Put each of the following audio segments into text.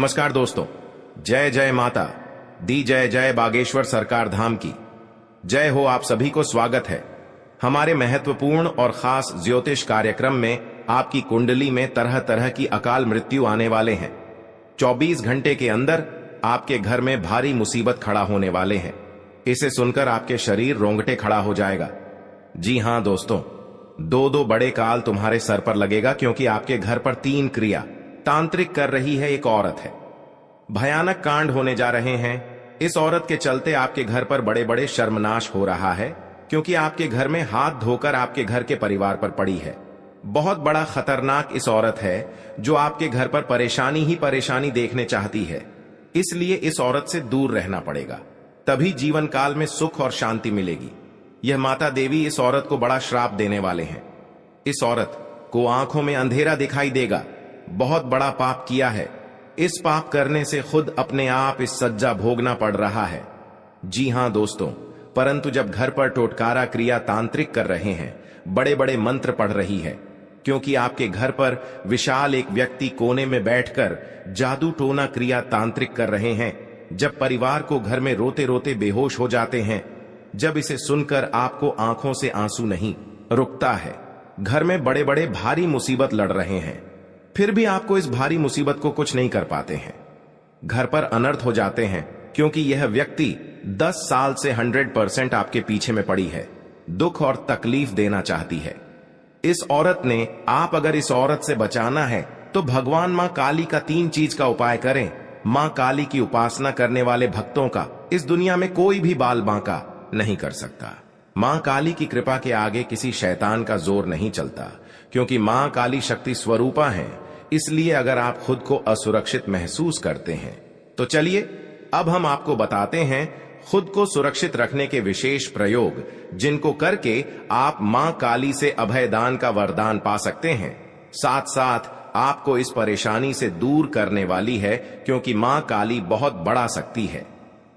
नमस्कार दोस्तों, जय जय माता दी, जय जय बागेश्वर सरकार धाम की जय हो। आप सभी को स्वागत है हमारे महत्वपूर्ण और खास ज्योतिष कार्यक्रम में। आपकी कुंडली में तरह तरह की अकाल मृत्यु आने वाले हैं। 24 घंटे के अंदर आपके घर में भारी मुसीबत खड़ा होने वाले हैं। इसे सुनकर आपके शरीर रोंगटे खड़ा हो जाएगा। जी हां दोस्तों, दो बड़े काल तुम्हारे सर पर लगेगा, क्योंकि आपके घर पर 3 क्रिया तांत्रिक कर रही है एक औरत है। भयानक कांड होने जा रहे हैं। इस औरत के चलते आपके घर पर बड़े बड़े शर्मनाश हो रहा है, क्योंकि आपके घर में हाथ धोकर आपके घर के परिवार पर पड़ी है। बहुत बड़ा खतरनाक इस औरत है जो आपके घर पर परेशानी ही परेशानी देखने चाहती है। इसलिए इस औरत से दूर रहना पड़ेगा, तभी जीवन काल में सुख और शांति मिलेगी। यह माता देवी इस औरत को बड़ा श्राप देने वाले हैं। इस औरत को आंखों में अंधेरा दिखाई देगा। बहुत बड़ा पाप किया है। इस पाप करने से खुद अपने आप इस सज्जा भोगना पड़ रहा है। जी हां दोस्तों, परंतु जब घर पर टोटकारा क्रिया तांत्रिक कर रहे हैं, बड़े बड़े मंत्र पढ़ रही है, क्योंकि आपके घर पर विशाल एक व्यक्ति कोने में बैठकर जादू टोना क्रिया तांत्रिक कर रहे हैं, जब परिवार को घर में रोते रोते बेहोश हो जाते हैं, जब इसे सुनकर आपको आंखों से आंसू नहीं रुकता है। घर में बड़े बड़े भारी मुसीबत लड़ रहे हैं, फिर भी आपको इस भारी मुसीबत को कुछ नहीं कर पाते हैं। घर पर अनर्थ हो जाते हैं, क्योंकि यह व्यक्ति 10 साल से 100% आपके पीछे में पड़ी है, दुख और तकलीफ देना चाहती है। इस औरत ने, आप अगर इस औरत से बचाना है तो भगवान मां काली का 3 चीज का उपाय करें। मां काली की उपासना करने वाले भक्तों का इस दुनिया में कोई भी बाल बांका नहीं कर सकता। मां काली की कृपा के आगे किसी शैतान का जोर नहीं चलता, क्योंकि मां काली शक्ति स्वरूपा है। इसलिए अगर आप खुद को असुरक्षित महसूस करते हैं तो चलिए अब हम आपको बताते हैं खुद को सुरक्षित रखने के विशेष प्रयोग, जिनको करके आप मां काली से अभयदान का वरदान पा सकते हैं। साथ साथ आपको इस परेशानी से दूर करने वाली है, क्योंकि मां काली बहुत बड़ा शक्ति है।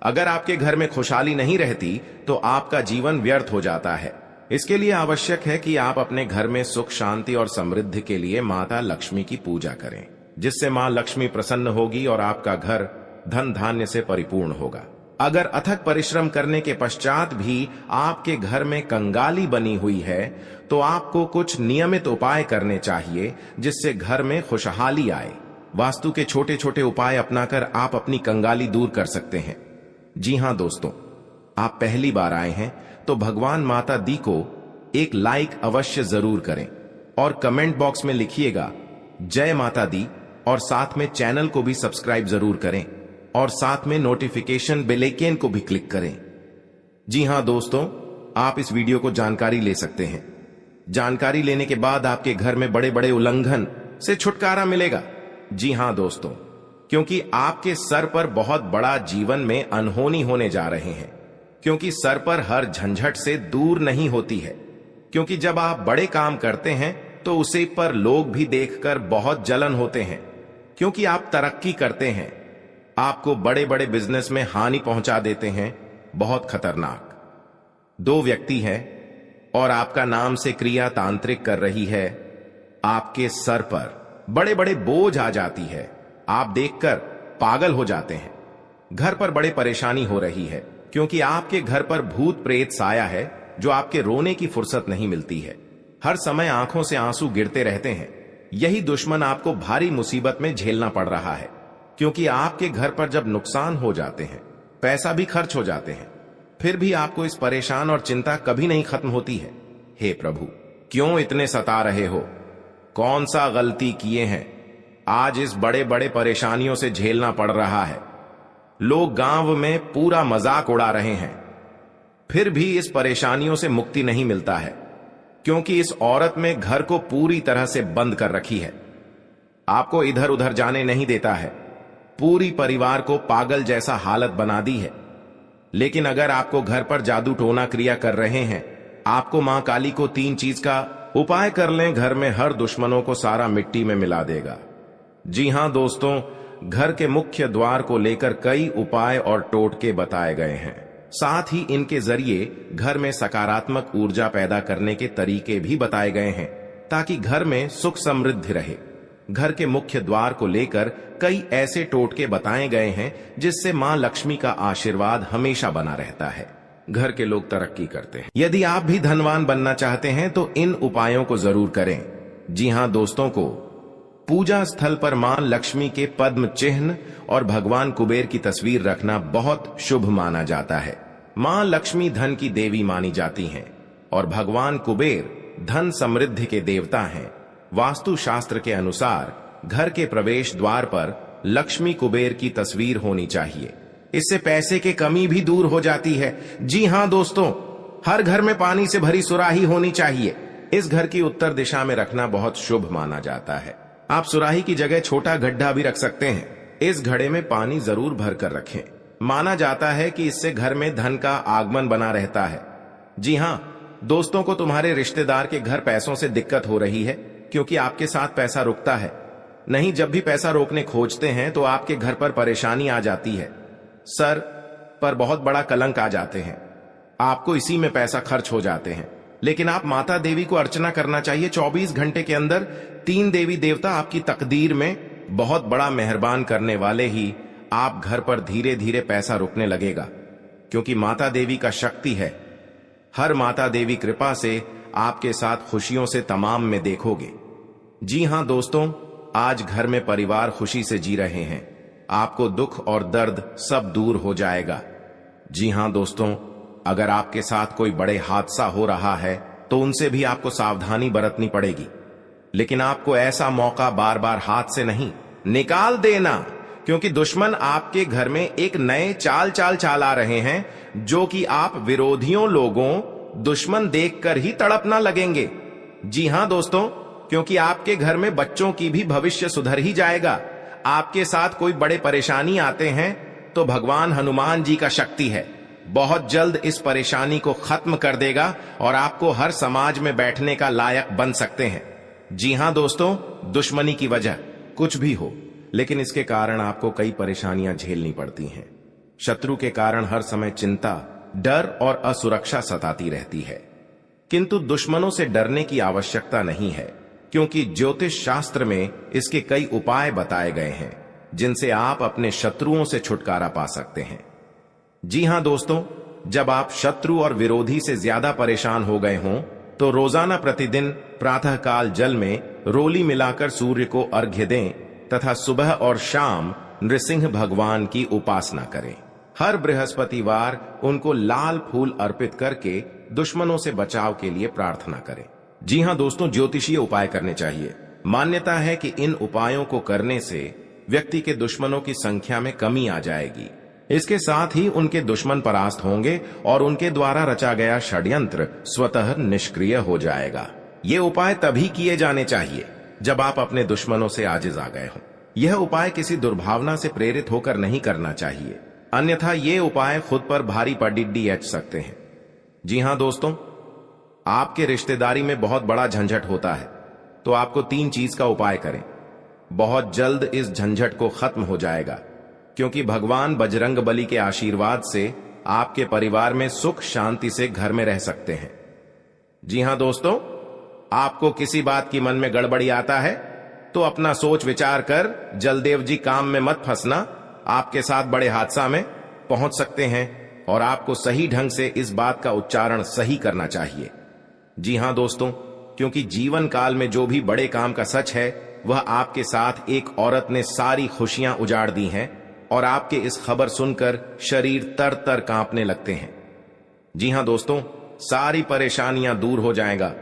अगर आपके घर में खुशहाली नहीं रहती तो आपका जीवन व्यर्थ हो जाता है। इसके लिए आवश्यक है कि आप अपने घर में सुख शांति और समृद्धि के लिए माता लक्ष्मी की पूजा करें, जिससे मां लक्ष्मी प्रसन्न होगी और आपका घर धन धान्य से परिपूर्ण होगा। अगर अथक परिश्रम करने के पश्चात भी आपके घर में कंगाली बनी हुई है तो आपको कुछ नियमित उपाय करने चाहिए, जिससे घर में खुशहाली आए। वास्तु के छोटे छोटे उपाय अपनाकर आप अपनी कंगाली दूर कर सकते हैं। जी हां दोस्तों, आप पहली बार आए हैं तो भगवान माता दी को एक लाइक अवश्य जरूर करें और कमेंट बॉक्स में लिखिएगा जय माता दी, और साथ में चैनल को भी सब्सक्राइब जरूर करें और साथ में नोटिफिकेशन बेल आइकन को भी क्लिक करें। जी हां दोस्तों, आप इस वीडियो को जानकारी ले सकते हैं। जानकारी लेने के बाद आपके घर में बड़े बड़े उल्लंघन से छुटकारा मिलेगा। जी हां दोस्तों, क्योंकि आपके सर पर बहुत बड़ा जीवन में अनहोनी होने जा रहे हैं, क्योंकि सर पर हर झंझट से दूर नहीं होती है। क्योंकि जब आप बड़े काम करते हैं तो उसे पर लोग भी देखकर बहुत जलन होते हैं, क्योंकि आप तरक्की करते हैं, आपको बड़े बड़े बिजनेस में हानि पहुंचा देते हैं। बहुत खतरनाक 2 व्यक्ति हैं और आपका नाम से क्रिया तांत्रिक कर रही है। आपके सर पर बड़े बड़े बोझ आ जाती है, आप देखकर पागल हो जाते हैं। घर पर बड़े परेशानी हो रही है, क्योंकि आपके घर पर भूत प्रेत साया है, जो आपके रोने की फुर्सत नहीं मिलती है। हर समय आंखों से आंसू गिरते रहते हैं। यही दुश्मन आपको भारी मुसीबत में झेलना पड़ रहा है, क्योंकि आपके घर पर जब नुकसान हो जाते हैं, पैसा भी खर्च हो जाते हैं, फिर भी आपको इस परेशान और चिंता कभी नहीं खत्म होती है। हे प्रभु, क्यों इतने सता रहे हो? कौन सा गलती किए हैं आज इस बड़े बड़े परेशानियों से झेलना पड़ रहा है? लोग गांव में पूरा मजाक उड़ा रहे हैं, फिर भी इस परेशानियों से मुक्ति नहीं मिलता है, क्योंकि इस औरत में घर को पूरी तरह से बंद कर रखी है। आपको इधर उधर जाने नहीं देता है, पूरी परिवार को पागल जैसा हालत बना दी है। लेकिन अगर आपको घर पर जादू टोना क्रिया कर रहे हैं, आपको मां काली को 3 चीज का उपाय कर लें, घर में हर दुश्मनों को सारा मिट्टी में मिला देगा। जी हां दोस्तों, घर के मुख्य द्वार को लेकर कई उपाय और टोटके बताए गए हैं। साथ ही इनके जरिए घर में सकारात्मक ऊर्जा पैदा करने के तरीके भी बताए गए हैं, ताकि घर में सुख समृद्धि रहे। घर के मुख्य द्वार को लेकर कई ऐसे टोटके बताए गए हैं जिससे मां लक्ष्मी का आशीर्वाद हमेशा बना रहता है। घर के लोग तरक्की करते हैं। यदि आप भी धनवान बनना चाहते हैं तो इन उपायों को जरूर करें। जी हां दोस्तों, को पूजा स्थल पर मां लक्ष्मी के पद्म चिन्ह और भगवान कुबेर की तस्वीर रखना बहुत शुभ माना जाता है। मां लक्ष्मी धन की देवी मानी जाती हैं और भगवान कुबेर धन समृद्धि के देवता हैं। वास्तु शास्त्र के अनुसार घर के प्रवेश द्वार पर लक्ष्मी कुबेर की तस्वीर होनी चाहिए। इससे पैसे की कमी भी दूर हो जाती है। जी हां दोस्तों, हर घर में पानी से भरी सुराही होनी चाहिए। इस घर की उत्तर दिशा में रखना बहुत शुभ माना जाता है। आप सुराही की जगह छोटा गड्ढा भी रख सकते हैं। इस घड़े में पानी जरूर भर कर रखें। माना जाता है कि इससे घर में धन का आगमन बना रहता है। जी हां दोस्तों, को तुम्हारे रिश्तेदार के घर पैसों से दिक्कत हो रही है क्योंकि आपके साथ पैसा रुकता है। नहीं, जब भी पैसा रोकने खोजते हैं तो आपके घर पर परेशानी आ जाती है। सर पर बहुत बड़ा कलंक आ जाते हैं। आपको इसी में पैसा खर्च हो जाते हैं। लेकिन आप माता देवी को अर्चना करना चाहिए। 24 घंटे के अंदर 3 देवी देवता आपकी तकदीर में बहुत बड़ा मेहरबान करने वाले ही आप घर पर धीरे धीरे पैसा रुकने लगेगा, क्योंकि माता देवी का शक्ति है। हर माता देवी कृपा से आपके साथ खुशियों से तमाम में देखोगे। जी हां दोस्तों, आज घर में परिवार खुशी से जी रहे हैं। आपको दुख और दर्द सब दूर हो जाएगा। जी हां दोस्तों, अगर आपके साथ कोई बड़े हादसा हो रहा है तो उनसे भी आपको सावधानी बरतनी पड़ेगी। लेकिन आपको ऐसा मौका बार बार हाथ से नहीं निकाल देना, क्योंकि दुश्मन आपके घर में एक नए चाल आ रहे हैं जो कि आप विरोधियों लोगों दुश्मन देखकर ही तड़पना लगेंगे। जी हां दोस्तों, क्योंकि आपके घर में बच्चों की भी भविष्य सुधर ही जाएगा। आपके साथ कोई बड़े परेशानी आते हैं तो भगवान हनुमान जी का शक्ति है, बहुत जल्द इस परेशानी को खत्म कर देगा और आपको हर समाज में बैठने का लायक बन सकते हैं। जी हां दोस्तों, दुश्मनी की वजह कुछ भी हो, लेकिन इसके कारण आपको कई परेशानियां झेलनी पड़ती हैं। शत्रु के कारण हर समय चिंता, डर और असुरक्षा सताती रहती है। किंतु दुश्मनों से डरने की आवश्यकता नहीं है, क्योंकि ज्योतिष शास्त्र में इसके कई उपाय बताए गए हैं जिनसे आप अपने शत्रुओं से छुटकारा पा सकते हैं। जी हां दोस्तों, जब आप शत्रु और विरोधी से ज्यादा परेशान हो गए हों तो रोजाना प्रतिदिन प्रातःकाल जल में रोली मिलाकर सूर्य को अर्घ्य दें तथा सुबह और शाम नृसिंह भगवान की उपासना करें। हर बृहस्पतिवार उनको लाल फूल अर्पित करके दुश्मनों से बचाव के लिए प्रार्थना करें। जी हां दोस्तों, ज्योतिषीय उपाय करने चाहिए। मान्यता है कि इन उपायों को करने से व्यक्ति के दुश्मनों की संख्या में कमी आ जाएगी। इसके साथ ही उनके दुश्मन परास्त होंगे और उनके द्वारा रचा गया षड्यंत्र स्वतः निष्क्रिय हो जाएगा। ये उपाय तभी किए जाने चाहिए जब आप अपने दुश्मनों से आजिज आ गए हों। यह उपाय किसी दुर्भावना से प्रेरित होकर नहीं करना चाहिए, अन्यथा ये उपाय खुद पर भारी पडिड्डी एच सकते हैं। जी हां दोस्तों, आपके रिश्तेदारी में बहुत बड़ा झंझट होता है तो आपको 3 चीज का उपाय करें। बहुत जल्द इस झंझट को खत्म हो जाएगा, क्योंकि भगवान बजरंगबली के आशीर्वाद से आपके परिवार में सुख शांति से घर में रह सकते हैं। जी हां दोस्तों, आपको किसी बात की मन में गड़बड़ी आता है तो अपना सोच विचार कर जलदेव जी काम में मत फंसना। आपके साथ बड़े हादसा में पहुंच सकते हैं और आपको सही ढंग से इस बात का उच्चारण सही करना चाहिए। जी हां दोस्तों, क्योंकि जीवन काल में जो भी बड़े काम का सच है वह आपके साथ एक औरत ने सारी खुशियां उजाड़ दी हैं और आपके इस खबर सुनकर शरीर तर तर कांपने लगते हैं। जी हां दोस्तों, सारी परेशानियां दूर हो जाएगा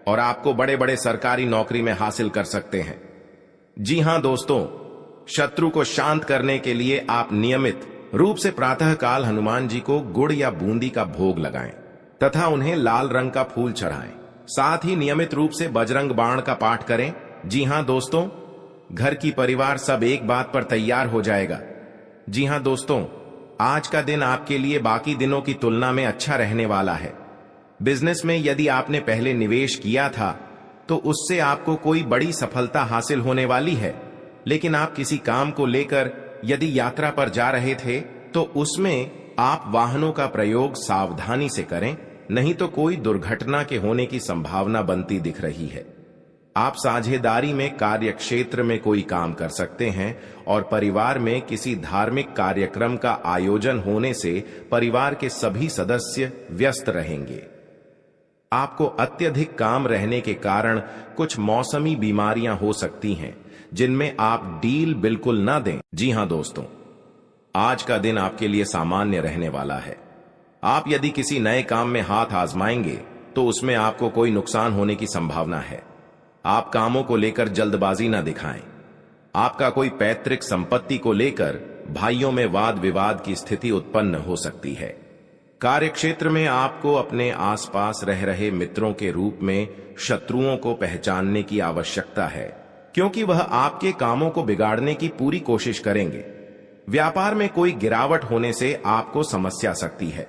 और आपको बड़े बड़े सरकारी नौकरी में हासिल कर सकते हैं। जी हां दोस्तों, शत्रु को शांत करने के लिए आप नियमित रूप से प्रातःकाल हनुमान जी को गुड़ या बूंदी का भोग लगाएं तथा उन्हें लाल रंग का फूल चढ़ाएं। साथ ही नियमित रूप से बजरंग बाण का पाठ करें। जी हां दोस्तों, घर की परिवार सब एक बात पर तैयार हो जाएगा। जी हां दोस्तों, आज का दिन आपके लिए बाकी दिनों की तुलना में अच्छा रहने वाला है। बिजनेस में यदि आपने पहले निवेश किया था तो उससे आपको कोई बड़ी सफलता हासिल होने वाली है, लेकिन आप किसी काम को लेकर यदि यात्रा पर जा रहे थे तो उसमें आप वाहनों का प्रयोग सावधानी से करें, नहीं तो कोई दुर्घटना के होने की संभावना बनती दिख रही है। आप साझेदारी में कार्य क्षेत्र में कोई काम कर सकते हैं और परिवार में किसी धार्मिक कार्यक्रम का आयोजन होने से परिवार के सभी सदस्य व्यस्त रहेंगे। आपको अत्यधिक काम रहने के कारण कुछ मौसमी बीमारियां हो सकती हैं, जिनमें आप डील बिल्कुल ना दें। जी हां दोस्तों, आज का दिन आपके लिए सामान्य रहने वाला है। आप यदि किसी नए काम में हाथ आजमाएंगे तो उसमें आपको कोई नुकसान होने की संभावना है। आप कामों को लेकर जल्दबाजी ना दिखाएं। आपका कोई पैतृक संपत्ति को लेकर भाइयों में वाद विवाद की स्थिति उत्पन्न हो सकती है। कार्यक्षेत्र में आपको अपने आसपास रह रहे मित्रों के रूप में शत्रुओं को पहचानने की आवश्यकता है, क्योंकि वह आपके कामों को बिगाड़ने की पूरी कोशिश करेंगे। व्यापार में कोई गिरावट होने से आपको समस्या सकती है।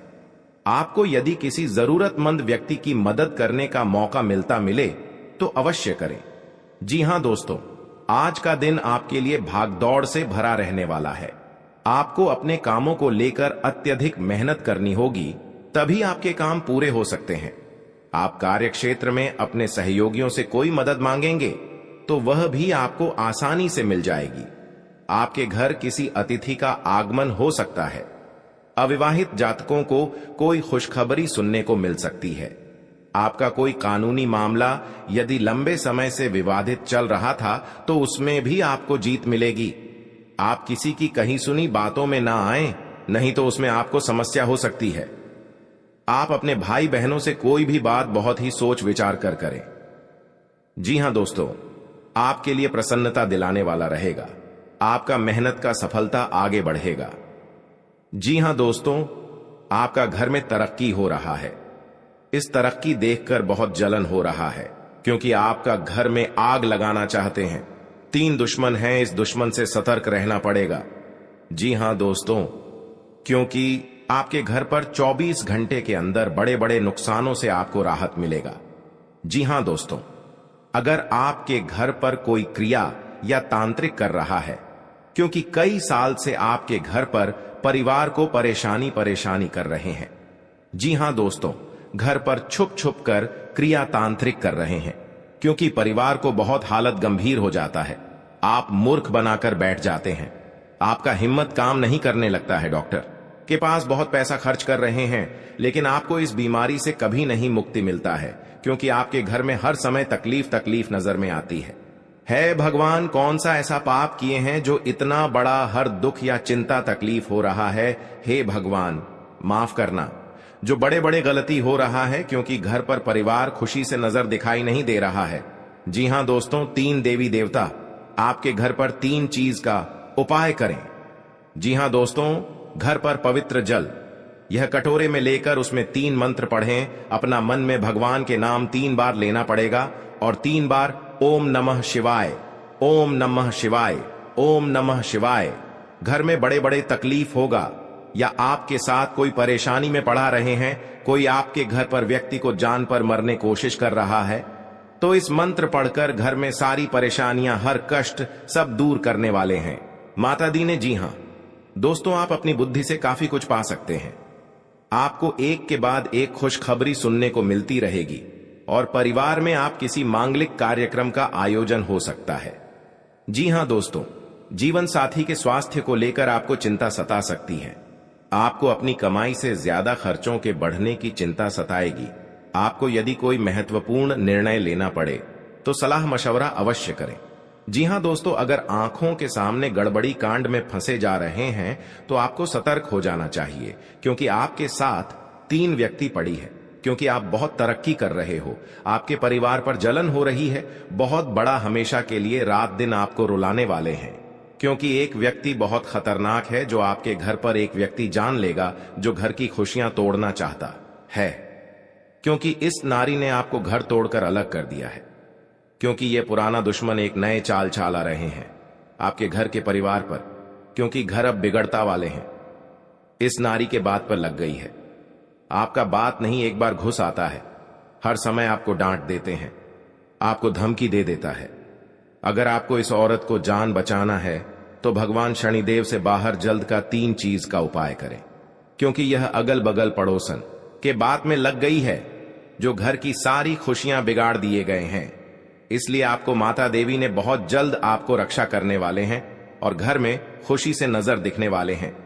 आपको यदि किसी जरूरतमंद व्यक्ति की मदद करने का मौका मिले तो अवश्य करें। जी हां दोस्तों, आज का दिन आपके लिए भागदौड़ से भरा रहने वाला है। आपको अपने कामों को लेकर अत्यधिक मेहनत करनी होगी, तभी आपके काम पूरे हो सकते हैं। आप कार्यक्षेत्र में अपने सहयोगियों से कोई मदद मांगेंगे तो वह भी आपको आसानी से मिल जाएगी। आपके घर किसी अतिथि का आगमन हो सकता है। अविवाहित जातकों को कोई खुशखबरी सुनने को मिल सकती है। आपका कोई कानूनी मामला यदि लंबे समय से विवादित चल रहा था तो उसमें भी आपको जीत मिलेगी। आप किसी की कही सुनी बातों में ना आए, नहीं तो उसमें आपको समस्या हो सकती है। आप अपने भाई बहनों से कोई भी बात बहुत ही सोच विचार कर करें। जी हां दोस्तों, आपके लिए प्रसन्नता दिलाने वाला रहेगा। आपका मेहनत का सफलता आगे बढ़ेगा। जी हां दोस्तों, आपका घर में तरक्की हो रहा है। इस तरक्की देखकर बहुत जलन हो रहा है, क्योंकि आपका घर में आग लगाना चाहते हैं। 3 दुश्मन हैं, इस दुश्मन से सतर्क रहना पड़ेगा। जी हां दोस्तों, क्योंकि आपके घर पर 24 घंटे के अंदर बड़े बड़े नुकसानों से आपको राहत मिलेगा। जी हां दोस्तों, अगर आपके घर पर कोई क्रिया या तांत्रिक कर रहा है, क्योंकि कई साल से आपके घर पर परिवार को परेशानी कर रहे हैं। जी हां दोस्तों, घर पर छुप छुप कर क्रिया तांत्रिक कर रहे हैं, क्योंकि परिवार को बहुत हालत गंभीर हो जाता है। आप मूर्ख बनाकर बैठ जाते हैं। आपका हिम्मत काम नहीं करने लगता है। डॉक्टर के पास बहुत पैसा खर्च कर रहे हैं, लेकिन आपको इस बीमारी से कभी नहीं मुक्ति मिलता है, क्योंकि आपके घर में हर समय तकलीफ नजर में आती है। हे भगवान, कौन सा ऐसा पाप किए हैं जो इतना बड़ा हर दुख या चिंता तकलीफ हो रहा है। हे भगवान, माफ करना। जो बड़े बड़े गलती हो रहा है, क्योंकि घर पर परिवार खुशी से नजर दिखाई नहीं दे रहा है। जी हां दोस्तों, 3 देवी देवता आपके घर पर 3 चीज का उपाय करें। जी हां दोस्तों, घर पर पवित्र जल, यह कटोरे में लेकर उसमें 3 मंत्र पढ़ें। अपना मन में भगवान के नाम 3 बार लेना पड़ेगा और 3 बार ओम नमः शिवाय, ओम नमः शिवाय, ओम नमः शिवाय। घर में बड़े बड़े तकलीफ होगा या आपके साथ कोई परेशानी में पड़ा रहे हैं, कोई आपके घर पर व्यक्ति को जान पर मरने कोशिश कर रहा है, तो इस मंत्र पढ़कर घर में सारी परेशानियां, हर कष्ट सब दूर करने वाले हैं माता दी ने। जी हां दोस्तों, आप अपनी बुद्धि से काफी कुछ पा सकते हैं। आपको एक के बाद एक खुशखबरी सुनने को मिलती रहेगी और परिवार में आप किसी मांगलिक कार्यक्रम का आयोजन हो सकता है। जी हां दोस्तों, जीवन साथी के स्वास्थ्य को लेकर आपको चिंता सता सकती है। आपको अपनी कमाई से ज्यादा खर्चों के बढ़ने की चिंता सताएगी। आपको यदि कोई महत्वपूर्ण निर्णय लेना पड़े तो सलाह मशवरा अवश्य करें। जी हां दोस्तों, अगर आंखों के सामने गड़बड़ी कांड में फंसे जा रहे हैं तो आपको सतर्क हो जाना चाहिए, क्योंकि आपके साथ 3 व्यक्ति पड़ी है। क्योंकि आप बहुत तरक्की कर रहे हो, आपके परिवार पर जलन हो रही है। बहुत बड़ा हमेशा के लिए रात दिन आपको रुलाने वाले हैं, क्योंकि एक व्यक्ति बहुत खतरनाक है जो आपके घर पर एक व्यक्ति जान लेगा जो घर की खुशियां तोड़ना चाहता है, क्योंकि इस नारी ने आपको घर तोड़कर अलग कर दिया है। क्योंकि ये पुराना दुश्मन एक नए चाल चला रहे हैं आपके घर के परिवार पर, क्योंकि घर अब बिगड़ता वाले हैं। इस नारी के बात पर लग गई है। आपका बात नहीं एक बार घुस आता है, हर समय आपको डांट देते हैं, आपको धमकी दे देता है। अगर आपको इस औरत को जान बचाना है तो भगवान शनिदेव से बाहर जल्द का 3 चीज का उपाय करें, क्योंकि यह अगल बगल पड़ोसन के बात में लग गई है, जो घर की सारी खुशियां बिगाड़ दिए गए हैं। इसलिए आपको माता देवी ने बहुत जल्द आपको रक्षा करने वाले हैं और घर में खुशी से नजर दिखने वाले हैं।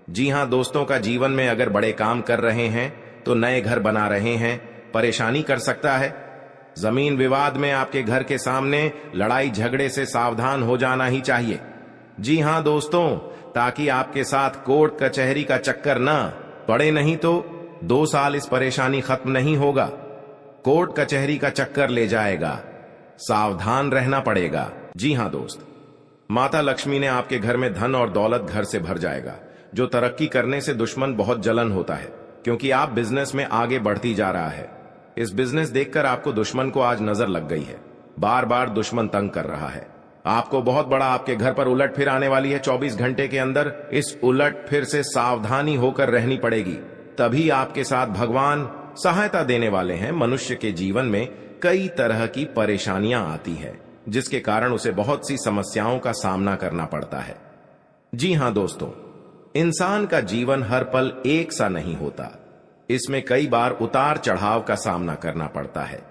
जी हां दोस्तों, का जीवन में अगर बड़े काम कर रहे हैं तो नए घर बना रहे हैं, परेशानी कर सकता है। जमीन विवाद में आपके घर के सामने लड़ाई झगड़े से सावधान हो जाना ही चाहिए। जी हां दोस्तों, ताकि आपके साथ कोर्ट कचहरी का चक्कर ना पड़े, नहीं तो 2 साल इस परेशानी खत्म नहीं होगा। कोर्ट कचहरी का चक्कर ले जाएगा, सावधान रहना पड़ेगा। जी हां दोस्त, माता लक्ष्मी ने आपके घर में धन और दौलत घर से भर जाएगा। जो तरक्की करने से दुश्मन बहुत जलन होता है, क्योंकि आप बिजनेस में आगे बढ़ती जा रहा है। इस बिजनेस देखकर आपको दुश्मन को आज नजर लग गई है। बार बार दुश्मन तंग कर रहा है आपको। बहुत बड़ा आपके घर पर उलट फिर आने वाली है 24 घंटे के अंदर। इस उलट फिर से सावधानी होकर रहनी पड़ेगी, तभी आपके साथ भगवान सहायता देने वाले हैं। मनुष्य के जीवन में कई तरह की परेशानियां आती है, जिसके कारण उसे बहुत सी समस्याओं का सामना करना पड़ता है। जी हां दोस्तों, इंसान का जीवन हर पल एक सा नहीं होता। इसमें कई बार उतार चढ़ाव का सामना करना पड़ता है।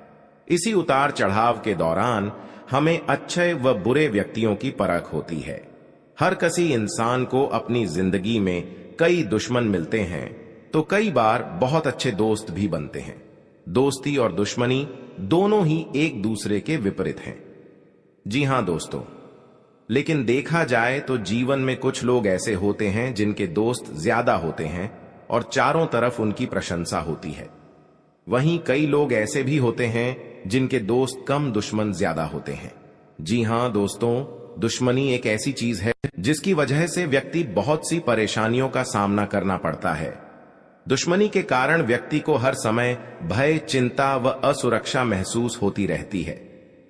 इसी उतार चढ़ाव के दौरान हमें अच्छे व बुरे व्यक्तियों की परख होती है। हर किसी इंसान को अपनी जिंदगी में कई दुश्मन मिलते हैं, तो कई बार बहुत अच्छे दोस्त भी बनते हैं। दोस्ती और दुश्मनी दोनों ही एक दूसरे के विपरीत हैं। जी हां दोस्तों, लेकिन देखा जाए तो जीवन में कुछ लोग ऐसे होते हैं जिनके दोस्त ज्यादा होते हैं और चारों तरफ उनकी प्रशंसा होती है। वहीं कई लोग ऐसे भी होते हैं जिनके दोस्त कम, दुश्मन ज्यादा होते हैं। जी हां दोस्तों, दुश्मनी एक ऐसी चीज है जिसकी वजह से व्यक्ति बहुत सी परेशानियों का सामना करना पड़ता है। दुश्मनी के कारण व्यक्ति को हर समय भय, चिंता व असुरक्षा महसूस होती रहती है।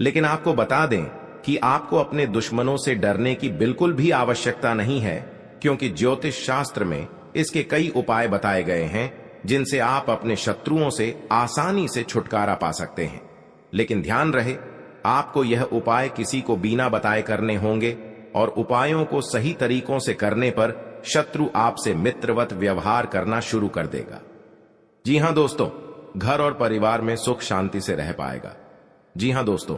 लेकिन आपको बता दें कि आपको अपने दुश्मनों से डरने की बिल्कुल भी आवश्यकता नहीं है, क्योंकि ज्योतिष शास्त्र में इसके कई उपाय बताए गए हैं जिनसे आप अपने शत्रुओं से आसानी से छुटकारा पा सकते हैं। लेकिन ध्यान रहे, आपको यह उपाय किसी को बिना बताए करने होंगे और उपायों को सही तरीकों से करने पर शत्रु आपसे मित्रवत व्यवहार करना शुरू कर देगा। जी हां दोस्तों, घर और परिवार में सुख शांति से रह पाएगा। जी हां दोस्तों,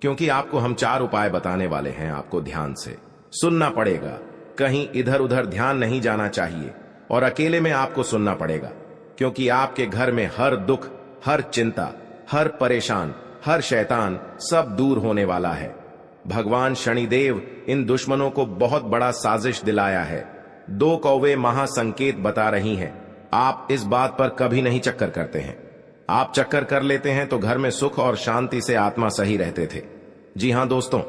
क्योंकि आपको हम 4 उपाय बताने वाले हैं, आपको ध्यान से सुनना पड़ेगा। कहीं इधर उधर ध्यान नहीं जाना चाहिए और अकेले में आपको सुनना पड़ेगा, क्योंकि आपके घर में हर दुख, हर चिंता, हर परेशान, हर शैतान सब दूर होने वाला है। भगवान शनिदेव इन दुश्मनों को बहुत बड़ा साजिश दिलाया है। 2 कौवे महासंकेत बता रही हैं। आप इस बात पर कभी नहीं चक्कर करते हैं। आप चक्कर कर लेते हैं तो घर में सुख और शांति से आत्मा सही रहते थे। जी हां दोस्तों,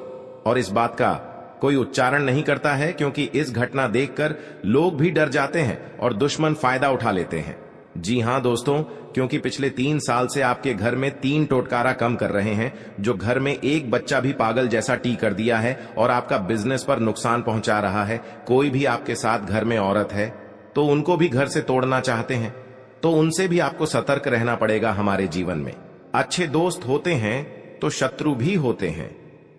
और इस बात का कोई उच्चारण नहीं करता है, क्योंकि इस घटना देखकर लोग भी डर जाते हैं और दुश्मन फायदा उठा लेते हैं। जी हां दोस्तों, क्योंकि पिछले 3 साल से आपके घर में 3 टोटकारा कम कर रहे हैं, जो घर में एक बच्चा भी पागल जैसा टी कर दिया है और आपका बिजनेस पर नुकसान पहुंचा रहा है। कोई भी आपके साथ घर में औरत है तो उनको भी घर से तोड़ना चाहते हैं, तो उनसे भी आपको सतर्क रहना पड़ेगा। हमारे जीवन में अच्छे दोस्त होते हैं तो शत्रु भी होते हैं।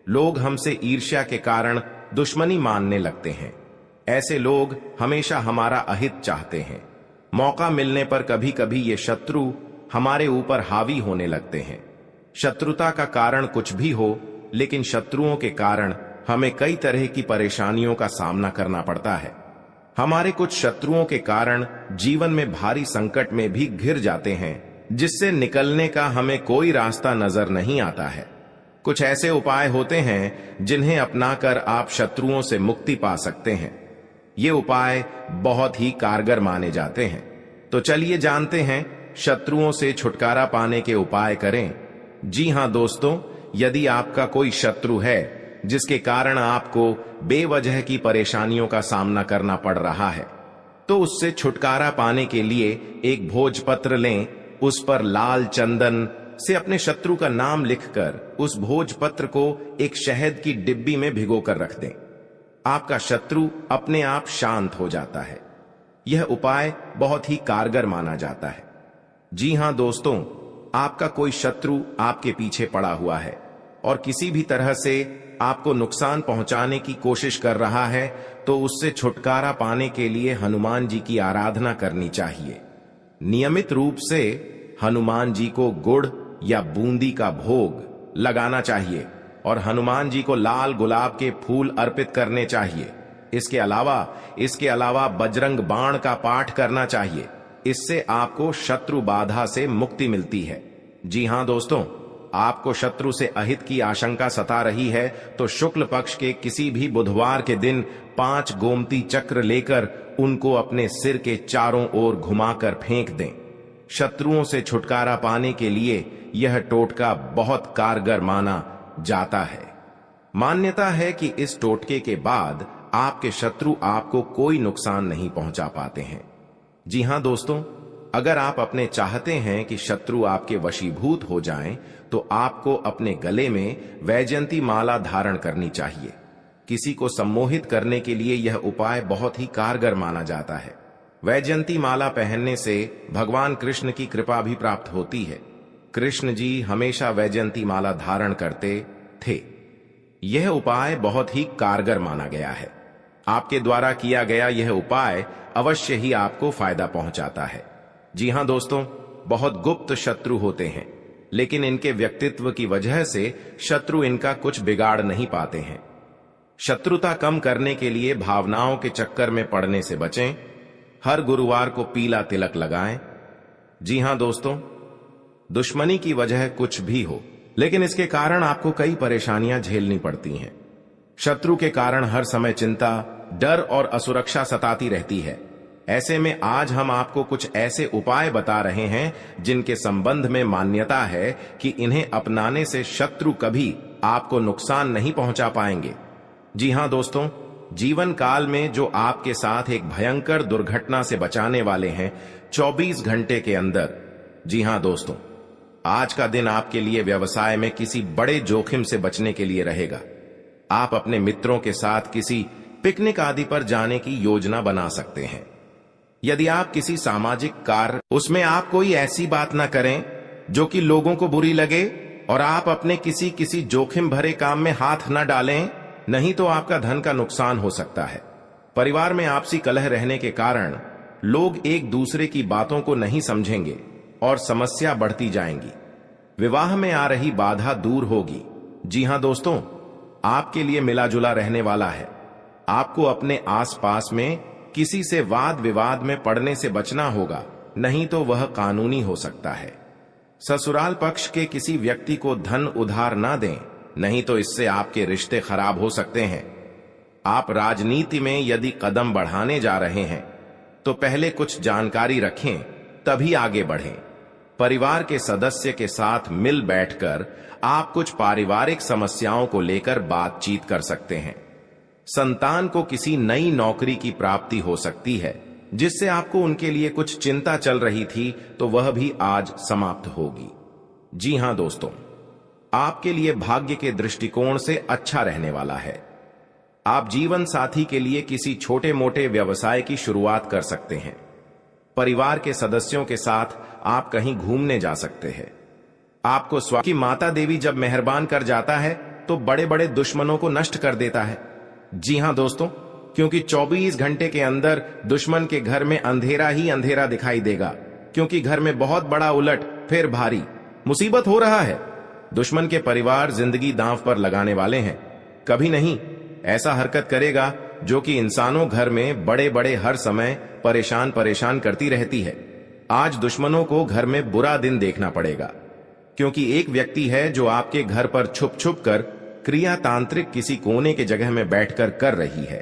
लोग हमसे ईर्ष्या के कारण दुश्मनी मानने लगते हैं। ऐसे लोग हमेशा हमारा अहित चाहते हैं। मौका मिलने पर कभी कभी ये शत्रु हमारे ऊपर हावी होने लगते हैं। शत्रुता का कारण कुछ भी हो, लेकिन शत्रुओं के कारण हमें कई तरह की परेशानियों का सामना करना पड़ता है। हमारे कुछ शत्रुओं के कारण जीवन में भारी संकट में भी घिर जाते हैं, जिससे निकलने का हमें कोई रास्ता नजर नहीं आता है। कुछ ऐसे उपाय होते हैं जिन्हें अपनाकर आप शत्रुओं से मुक्ति पा सकते हैं। ये उपाय बहुत ही कारगर माने जाते हैं। तो चलिए जानते हैं, शत्रुओं से छुटकारा पाने के उपाय करें। जी हां दोस्तों, यदि आपका कोई शत्रु है जिसके कारण आपको बेवजह की परेशानियों का सामना करना पड़ रहा है, तो उससे छुटकारा पाने के लिए एक भोजपत्र लें। उस पर लाल चंदन से अपने शत्रु का नाम लिखकर उस भोजपत्र को एक शहद की डिब्बी में भिगोकर रख दें। आपका शत्रु अपने आप शांत हो जाता है। यह उपाय बहुत ही कारगर माना जाता है। जी हां दोस्तों, आपका कोई शत्रु आपके पीछे पड़ा हुआ है और किसी भी तरह से आपको नुकसान पहुंचाने की कोशिश कर रहा है, तो उससे छुटकारा पाने के लिए हनुमान जी की आराधना करनी चाहिए। नियमित रूप से हनुमान जी को गुड़ या बूंदी का भोग लगाना चाहिए और हनुमान जी को लाल गुलाब के फूल अर्पित करने चाहिए। इसके अलावा बजरंग बाण का पाठ करना चाहिए। इससे आपको शत्रु बाधा से मुक्ति मिलती है। जी हां दोस्तों, आपको शत्रु से अहित की आशंका सता रही है तो शुक्ल पक्ष के किसी भी बुधवार के दिन 5 गोमती चक्र लेकर उनको अपने सिर के चारों ओर घुमाकर फेंक दें। शत्रुओं से छुटकारा पाने के लिए यह टोटका बहुत कारगर माना जाता है। मान्यता है कि इस टोटके के बाद आपके शत्रु आपको कोई नुकसान नहीं पहुंचा पाते हैं। जी हां दोस्तों, अगर आप अपने चाहते हैं कि शत्रु आपके वशीभूत हो जाएं, तो आपको अपने गले में वैजयंती माला धारण करनी चाहिए। किसी को सम्मोहित करने के लिए यह उपाय बहुत ही कारगर माना जाता है। वैजयंती माला पहनने से भगवान कृष्ण की कृपा भी प्राप्त होती है। कृष्ण जी हमेशा वैजयंती माला धारण करते थे। यह उपाय बहुत ही कारगर माना गया है। आपके द्वारा किया गया यह उपाय अवश्य ही आपको फायदा पहुंचाता है। जी हां दोस्तों, बहुत गुप्त शत्रु होते हैं, लेकिन इनके व्यक्तित्व की वजह से शत्रु इनका कुछ बिगाड़ नहीं पाते हैं। शत्रुता कम करने के लिए भावनाओं के चक्कर में पड़ने से बचें। हर गुरुवार को पीला तिलक लगाएं। जी हां दोस्तों, दुश्मनी की वजह कुछ भी हो, लेकिन इसके कारण आपको कई परेशानियां झेलनी पड़ती हैं। शत्रु के कारण हर समय चिंता, डर और असुरक्षा सताती रहती है। ऐसे में आज हम आपको कुछ ऐसे उपाय बता रहे हैं जिनके संबंध में मान्यता है कि इन्हें अपनाने से शत्रु कभी आपको नुकसान नहीं पहुंचा पाएंगे। जी हां दोस्तों, जीवन काल में जो आपके साथ एक भयंकर दुर्घटना से बचाने वाले हैं 24 घंटे के अंदर। जी हां दोस्तों, आज का दिन आपके लिए व्यवसाय में किसी बड़े जोखिम से बचने के लिए रहेगा। आप अपने मित्रों के साथ किसी पिकनिक आदि पर जाने की योजना बना सकते हैं। यदि आप किसी सामाजिक कार्य, उसमें आप कोई ऐसी बात ना करें जो कि लोगों को बुरी लगे, और आप अपने किसी जोखिम भरे काम में हाथ न डालें, नहीं तो आपका धन का नुकसान हो सकता है। परिवार में आपसी कलह रहने के कारण लोग एक दूसरे की बातों को नहीं समझेंगे और समस्या बढ़ती जाएंगी। विवाह में आ रही बाधा दूर होगी। जी हां दोस्तों, आपके लिए मिला जुला रहने वाला है। आपको अपने आसपास में किसी से वाद विवाद में पड़ने से बचना होगा, नहीं तो वह कानूनी हो सकता है। ससुराल पक्ष के किसी व्यक्ति को धन उधार ना दें, नहीं तो इससे आपके रिश्ते खराब हो सकते हैं। आप राजनीति में यदि कदम बढ़ाने जा रहे हैं तो पहले कुछ जानकारी रखें, तभी आगे बढ़ें। परिवार के सदस्य के साथ मिल बैठकर आप कुछ पारिवारिक समस्याओं को लेकर बातचीत कर सकते हैं। संतान को किसी नई नौकरी की प्राप्ति हो सकती है, जिससे आपको उनके लिए कुछ चिंता चल रही थी, तो वह भी आज समाप्त होगी। जी हां दोस्तों, आपके लिए भाग्य के दृष्टिकोण से अच्छा रहने वाला है। आप जीवन साथी के लिए किसी छोटे मोटे व्यवसाय की शुरुआत कर सकते हैं। परिवार के सदस्यों के साथ आप कहीं घूमने जा सकते हैं। आपको की माता देवी जब मेहरबान कर जाता है तो बड़े बड़े दुश्मनों को नष्ट कर देता है। जी हां दोस्तों, क्योंकि 24 घंटे के अंदर दुश्मन के घर में अंधेरा ही अंधेरा दिखाई देगा, क्योंकि घर में बहुत बड़ा उलट फिर भारी मुसीबत हो रहा है। दुश्मन के परिवार जिंदगी दांव पर लगाने वाले हैं। कभी नहीं ऐसा हरकत करेगा जो कि इंसानों घर में बड़े बड़े हर समय परेशान करती रहती है। आज दुश्मनों को घर में बुरा दिन देखना पड़ेगा, क्योंकि एक व्यक्ति है जो आपके घर पर छुप छुप कर क्रिया तांत्रिक किसी कोने के जगह में बैठकर कर रही है,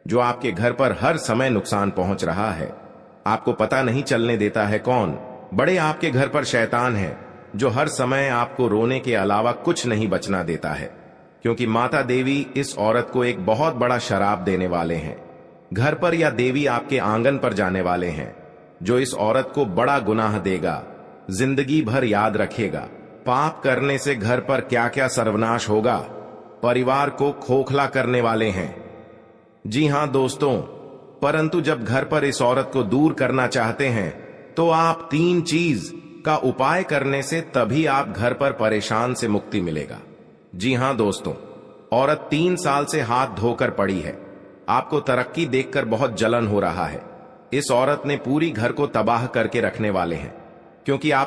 जो आपके घर पर हर समय नुकसान पहुंच रहा है। आपको पता नहीं चलने देता है कौन। बड़े आपके घर पर शैतान है जो हर समय आपको रोने के अलावा कुछ नहीं बचना देता है, क्योंकि माता देवी इस औरत को एक बहुत बड़ा शराप देने वाले हैं। घर पर या देवी आपके आंगन पर जाने वाले हैं, जो इस औरत को बड़ा गुनाह देगा, जिंदगी भर याद रखेगा। पाप करने से घर पर क्या क्या सर्वनाश होगा। परिवार को खोखला करने वाले हैं। जी हां दोस्तों, परंतु जब घर पर इस औरत को दूर करना चाहते हैं तो आप 3 चीज का उपाय करने से तभी आप घर पर परेशान से मुक्ति मिलेगा। जी हां दोस्तों, औरत 3 साल से हाथ धोकर पड़ी है। आपको तरक्की देखकर बहुत जलन हो रहा है। इस औरत ने पूरी घर को तबाह करके रखने वाले हैं, क्योंकि आप